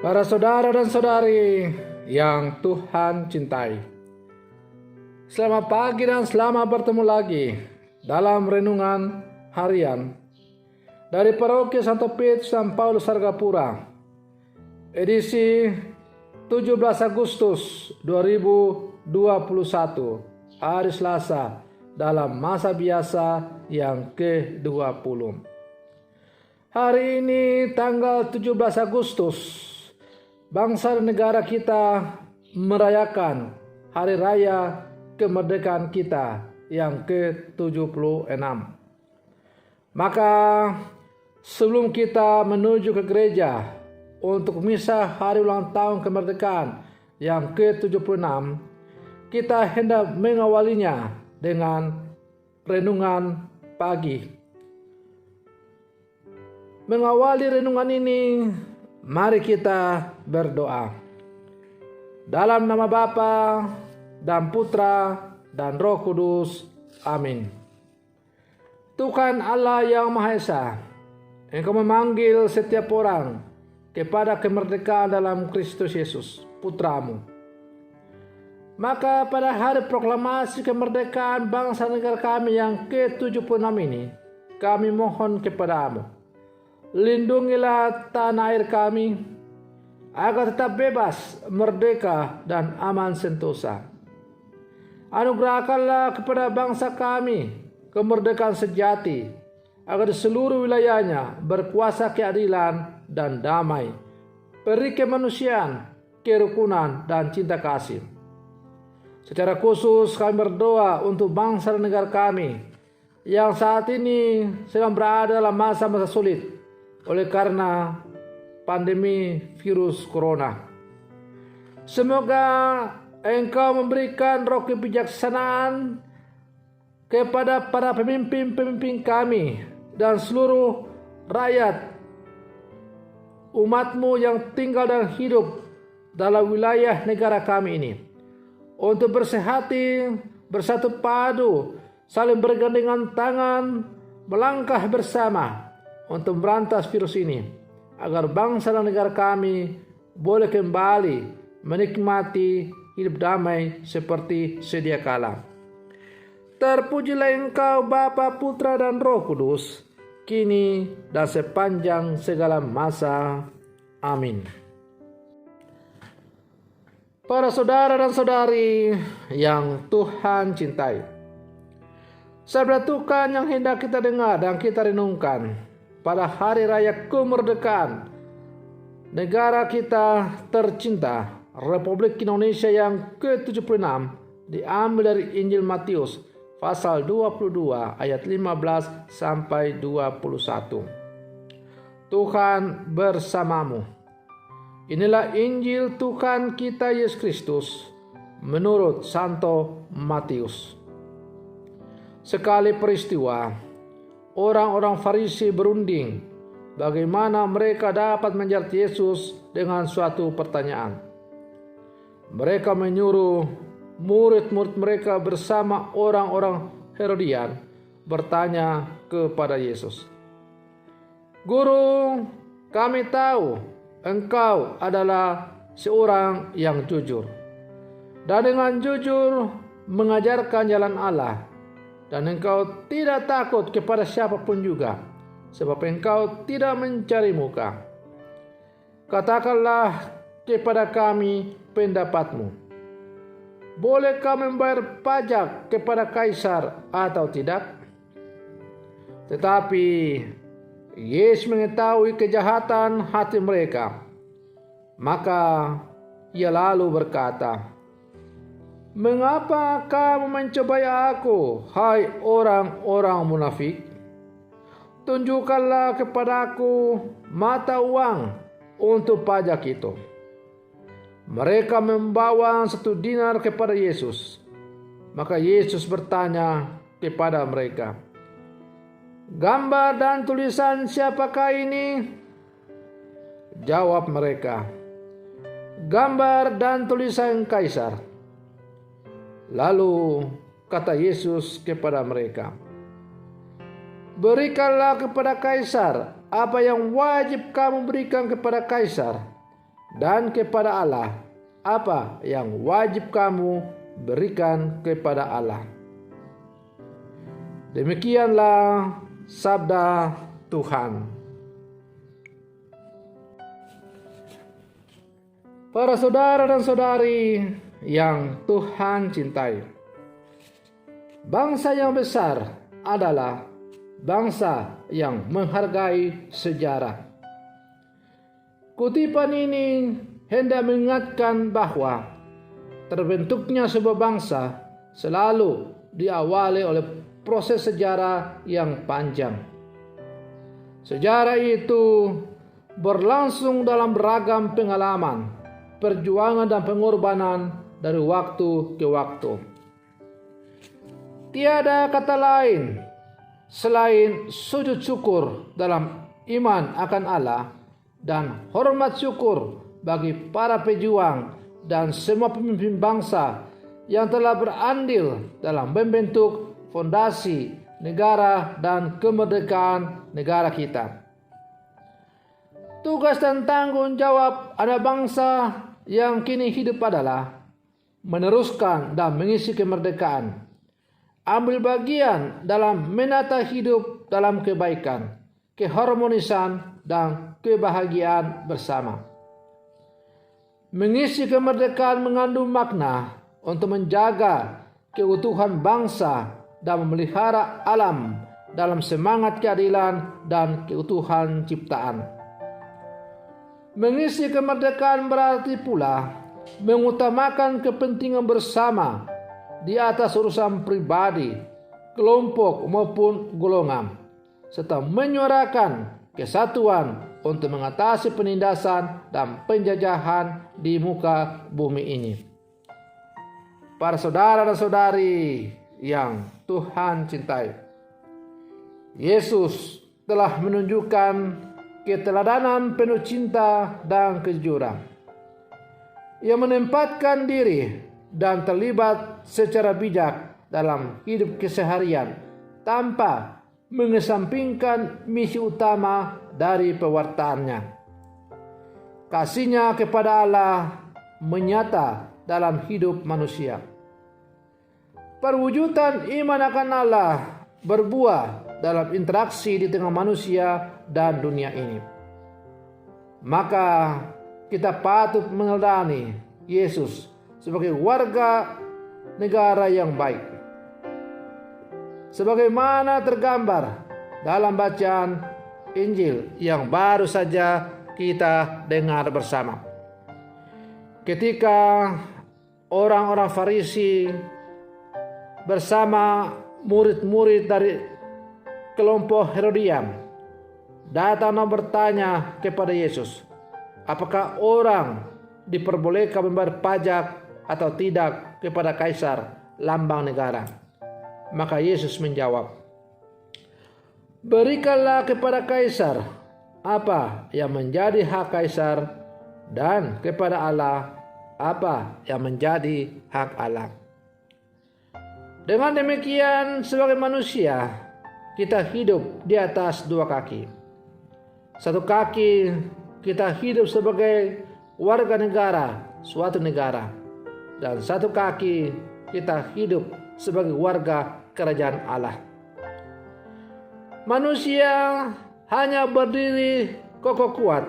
Para saudara dan saudari yang Tuhan cintai, selamat pagi dan selamat bertemu lagi dalam renungan harian dari Paroki Santo Petrus dan Paulus Sargapura, edisi 17 Agustus 2021, hari Selasa dalam masa biasa yang ke-20. Hari ini tanggal 17 Agustus, bangsa dan negara kita merayakan hari raya kemerdekaan kita yang ke-76. Maka sebelum kita menuju ke gereja untuk misa hari ulang tahun kemerdekaan yang ke-76, kita hendak mengawalinya dengan renungan pagi. Mengawali renungan ini, mari kita berdoa. Dalam nama Bapa dan Putra dan Roh Kudus. Amin. Tuhan Allah yang Maha Esa, Engkau memanggil setiap orang kepada kemerdekaan dalam Kristus Yesus, Putramu. Maka pada hari proklamasi kemerdekaan bangsa negara kami yang ke-76 ini, kami mohon kepadamu, lindungilah tanah air kami agar tetap bebas, merdeka, dan aman sentosa. Anugerahkanlah kepada bangsa kami kemerdekaan sejati, agar di seluruh wilayahnya berkuasa keadilan dan damai, peri kemanusiaan, kerukunan, dan cinta kasih. Secara khusus kami berdoa untuk bangsa dan negara kami yang saat ini sedang berada dalam masa-masa sulit oleh karena pandemi virus corona. Semoga Engkau memberikan roh kebijaksanaan kepada para pemimpin-pemimpin kami dan seluruh rakyat umat-Mu yang tinggal dan hidup dalam wilayah negara kami ini, untuk bersehati, bersatu padu, saling bergandengan tangan, melangkah bersama untuk memberantas virus ini, agar bangsa dan negara kami boleh kembali menikmati hidup damai seperti sedia kala. Terpujilah Engkau Bapa, Putra, dan Roh Kudus, kini dan sepanjang segala masa. Amin. Para saudara dan saudari yang Tuhan cintai, sabda Tuhan yang hendak kita dengar dan kita renungkan pada hari raya kemerdekaan negara kita tercinta, Republik Indonesia yang ke-76, diambil dari Injil Matius pasal 22 ayat 15 sampai 21. Tuhan bersamamu. Inilah Injil Tuhan kita Yesus Kristus menurut Santo Matius. Sekali peristiwa, orang-orang Farisi berunding bagaimana mereka dapat menjerat Yesus dengan suatu pertanyaan. Mereka menyuruh murid-murid mereka bersama orang-orang Herodian bertanya kepada Yesus, "Guru, kami tahu Engkau adalah seorang yang jujur, dan dengan jujur mengajarkan jalan Allah, dan Engkau tidak takut kepada siapapun juga, sebab Engkau tidak mencari muka. Katakanlah kepada kami pendapat-Mu. Bolehkah membayar pajak kepada Kaisar atau tidak?" Tetapi Yesus mengetahui kejahatan hati mereka. Maka Ia lalu berkata, "Mengapa kamu mencobai aku, hai orang-orang munafik? Tunjukkanlah kepadaku mata uang untuk pajak itu." Mereka membawa 1 dinar kepada Yesus. Maka Yesus bertanya kepada mereka, "Gambar dan tulisan siapakah ini?" Jawab mereka, "Gambar dan tulisan Kaisar." Lalu kata Yesus kepada mereka, "Berikanlah kepada Kaisar apa yang wajib kamu berikan kepada Kaisar, dan kepada Allah apa yang wajib kamu berikan kepada Allah. Demikianlah sabda Tuhan. Para saudara dan saudari yang Tuhan cintai, bangsa yang besar adalah bangsa yang menghargai sejarah. Kutipan ini hendak mengingatkan bahwa terbentuknya sebuah bangsa selalu diawali oleh proses sejarah yang panjang. Sejarah itu berlangsung dalam beragam pengalaman, perjuangan dan pengorbanan dari waktu ke waktu. Tiada kata lain selain sujud syukur dalam iman akan Allah dan hormat syukur bagi para pejuang dan semua pemimpin bangsa yang telah berandil dalam membentuk fondasi negara dan kemerdekaan negara kita. Tugas dan tanggung jawab anak bangsa yang kini hidup adalah meneruskan dan mengisi kemerdekaan, ambil bagian dalam menata hidup dalam kebaikan, keharmonisan, dan kebahagiaan bersama. Mengisi kemerdekaan mengandung makna untuk menjaga keutuhan bangsa dan memelihara alam dalam semangat keadilan dan keutuhan ciptaan. Mengisi kemerdekaan berarti pula mengutamakan kepentingan bersama di atas urusan pribadi, kelompok maupun golongan, serta menyuarakan kesatuan untuk mengatasi penindasan dan penjajahan di muka bumi ini. Para saudara dan saudari yang Tuhan cintai, Yesus telah menunjukkan keteladanan penuh cinta dan kejujuran. Ia menempatkan diri dan terlibat secara bijak dalam hidup keseharian tanpa mengesampingkan misi utama dari pewartaannya. Kasihnya kepada Allah menyata dalam hidup manusia. Perwujudan iman akan Allah berbuah dalam interaksi di tengah manusia dan dunia ini. Maka kita patut meneladani Yesus sebagai warga negara yang baik, sebagaimana tergambar dalam bacaan Injil yang baru saja kita dengar bersama. Ketika orang-orang Farisi bersama murid-murid dari kelompok Herodian datang dan bertanya kepada Yesus, apakah orang diperbolehkan membayar pajak atau tidak kepada kaisar, lambang negara? Maka Yesus menjawab, berikanlah kepada kaisar apa yang menjadi hak kaisar, dan kepada Allah apa yang menjadi hak Allah. Dengan demikian, sebagai manusia, kita hidup di atas dua kaki. Satu kaki kita hidup sebagai warga negara suatu negara, dan satu kaki kita hidup sebagai warga kerajaan Allah. Manusia hanya berdiri kokoh kuat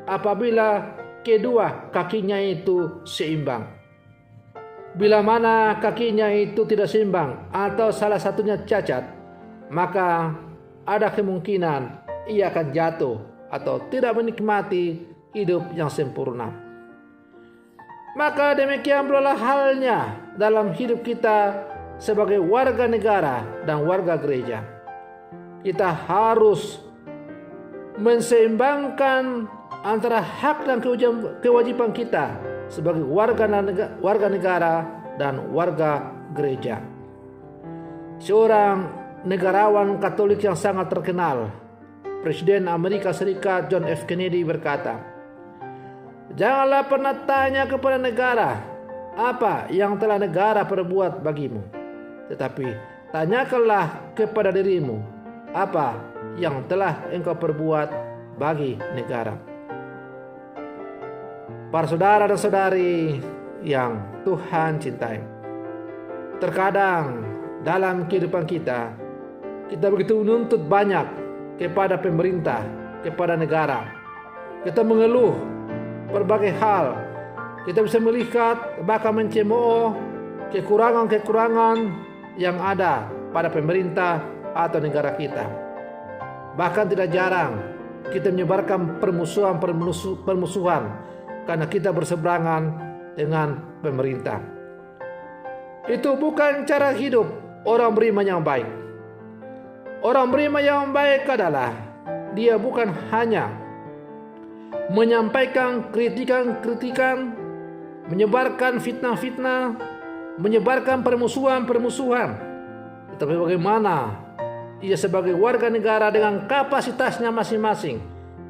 apabila kedua kakinya itu seimbang. Bila mana kakinya itu tidak seimbang atau salah satunya cacat, maka ada kemungkinan ia akan jatuh atau tidak menikmati hidup yang sempurna. Maka demikian pula halnya dalam hidup kita sebagai warga negara dan warga gereja. Kita harus menseimbangkan antara hak dan kewajiban kita sebagai warga negara dan warga gereja. Seorang negarawan Katolik yang sangat terkenal, Presiden Amerika Serikat John F. Kennedy berkata, janganlah pernah tanya kepada negara apa yang telah negara perbuat bagimu, tetapi tanyakanlah kepada dirimu apa yang telah engkau perbuat bagi negara. Para saudara dan saudari yang Tuhan cintai, terkadang dalam kehidupan kita begitu menuntut banyak kepada pemerintah, kepada negara. Kita mengeluh berbagai hal. Kita bisa melihat bahkan mencemooh kekurangan-kekurangan yang ada pada pemerintah atau negara kita. Bahkan tidak jarang kita menyebarkan permusuhan karena kita berseberangan dengan pemerintah. Itu bukan cara hidup orang beriman yang baik. Orang beriman yang baik adalah dia bukan hanya menyampaikan kritikan-kritikan, menyebarkan fitnah-fitnah, menyebarkan permusuhan, tetapi bagaimana ia sebagai warga negara dengan kapasitasnya masing-masing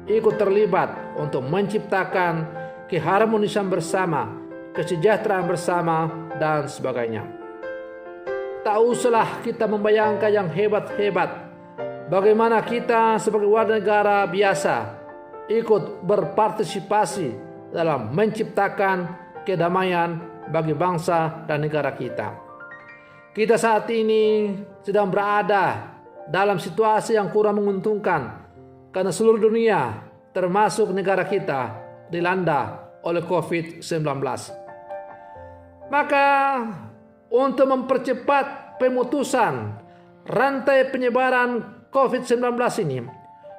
ikut terlibat untuk menciptakan keharmonisan bersama, kesejahteraan bersama, dan sebagainya. Tak usahlah kita membayangkan yang hebat-hebat, bagaimana kita sebagai warga negara biasa ikut berpartisipasi dalam menciptakan kedamaian bagi bangsa dan negara kita. Kita saat ini sedang berada dalam situasi yang kurang menguntungkan karena seluruh dunia termasuk negara kita dilanda oleh COVID-19. Maka untuk mempercepat pemutusan rantai penyebaran COVID-19 ini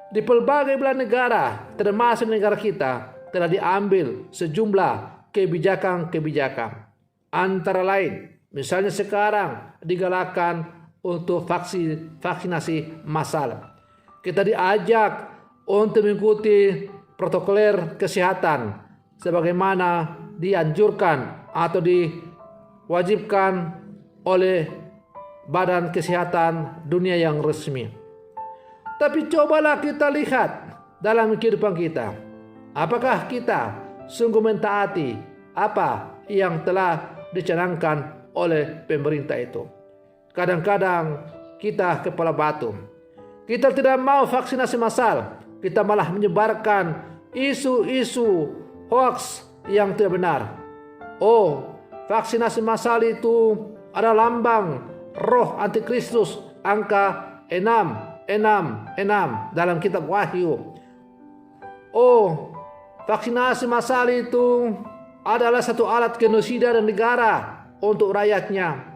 di berbagai belahan negara termasuk negara kita telah diambil sejumlah kebijakan-kebijakan. Antara lain misalnya sekarang digalakkan untuk vaksinasi massal. Kita diajak untuk mengikuti protokol kesehatan sebagaimana dianjurkan atau diwajibkan oleh Badan Kesehatan Dunia yang resmi. Tapi cobalah kita lihat dalam kehidupan kita, apakah kita sungguh mentaati apa yang telah dicanangkan oleh pemerintah itu. Kadang-kadang kita kepala batu. Kita tidak mau vaksinasi massal, kita malah menyebarkan isu-isu hoax yang tidak benar. Oh, vaksinasi massal itu adalah lambang roh antikristus angka 666 dalam kitab Wahyu. Oh, vaksinasi massal itu adalah satu alat genosida dan negara untuk rakyatnya.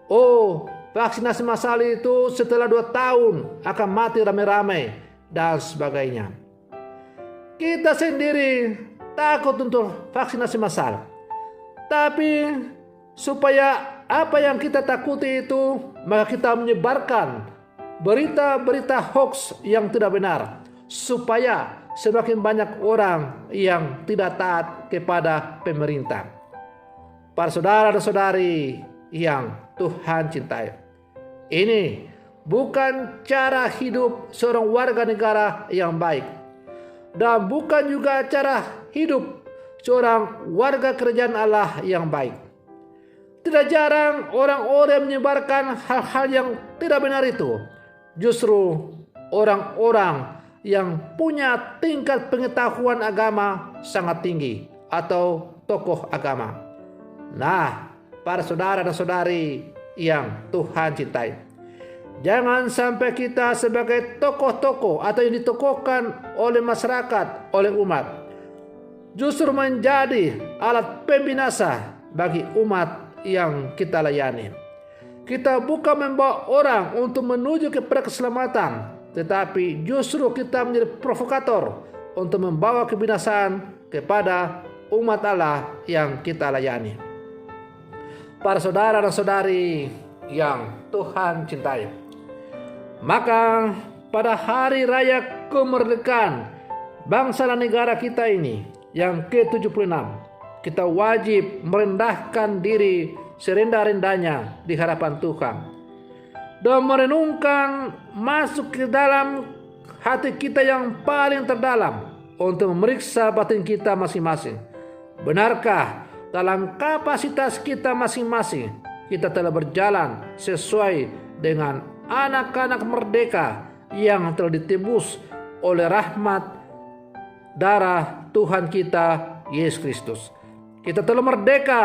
Oh, vaksinasi massal itu setelah 2 tahun akan mati ramai-ramai dan sebagainya. Kita sendiri takut untuk vaksinasi massal. Tapi supaya apa yang kita takuti itu, maka kita menyebarkan berita-berita hoax yang tidak benar supaya semakin banyak orang yang tidak taat kepada pemerintah. Para saudara dan saudari yang Tuhan cintai, ini bukan cara hidup seorang warga negara yang baik, dan bukan juga cara hidup seorang warga kerajaan Allah yang baik. Tidak jarang orang-orang menyebarkan hal-hal yang tidak benar itu justru orang-orang yang punya tingkat pengetahuan agama sangat tinggi atau tokoh agama. Nah, para saudara dan saudari yang Tuhan cintai, jangan sampai kita sebagai tokoh-tokoh atau yang ditokohkan oleh masyarakat, oleh umat, justru menjadi alat pembinasa bagi umat yang kita layani. Kita bukan membawa orang untuk menuju kepada keselamatan, tetapi justru kita menjadi provokator untuk membawa kebinasaan kepada umat Allah yang kita layani. Para saudara dan saudari yang Tuhan cintai, maka pada hari raya kemerdekaan bangsa dan negara kita ini yang ke-76, kita wajib merendahkan diri serendah-rendahnya di hadapan Tuhan dan merenungkan masuk ke dalam hati kita yang paling terdalam untuk memeriksa batin kita masing-masing. Benarkah dalam kapasitas kita masing-masing kita telah berjalan sesuai dengan anak-anak merdeka yang telah ditebus oleh rahmat darah Tuhan kita Yesus Kristus. Kita telah merdeka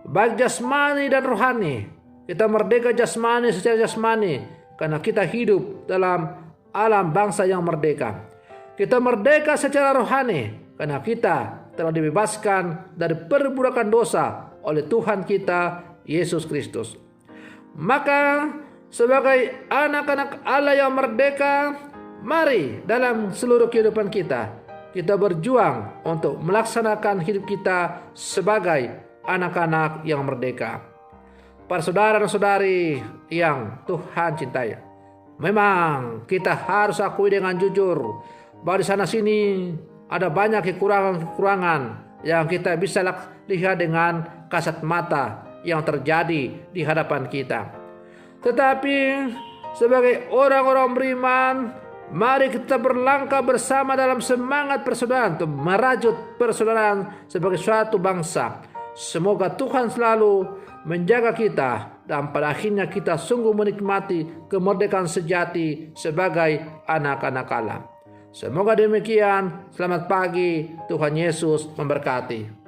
baik jasmani dan rohani. Kita merdeka jasmani secara jasmani karena kita hidup dalam alam bangsa yang merdeka. Kita merdeka secara rohani karena kita telah dibebaskan dari perbudakan dosa oleh Tuhan kita Yesus Kristus. Maka sebagai anak-anak Allah yang merdeka, mari dalam seluruh kehidupan kita berjuang untuk melaksanakan hidup kita sebagai anak-anak yang merdeka. Para saudara dan saudari yang Tuhan cintai, memang kita harus akui dengan jujur bahwa di sana sini ada banyak kekurangan yang kita bisa lihat dengan kasat mata yang terjadi di hadapan kita. Tetapi sebagai orang-orang beriman, mari kita berlangkah bersama dalam semangat persaudaraan untuk merajut persaudaraan sebagai suatu bangsa. Semoga Tuhan selalu menjaga kita dan pada akhirnya kita sungguh menikmati kemerdekaan sejati sebagai anak-anak Allah. Semoga demikian. Selamat pagi. Tuhan Yesus memberkati.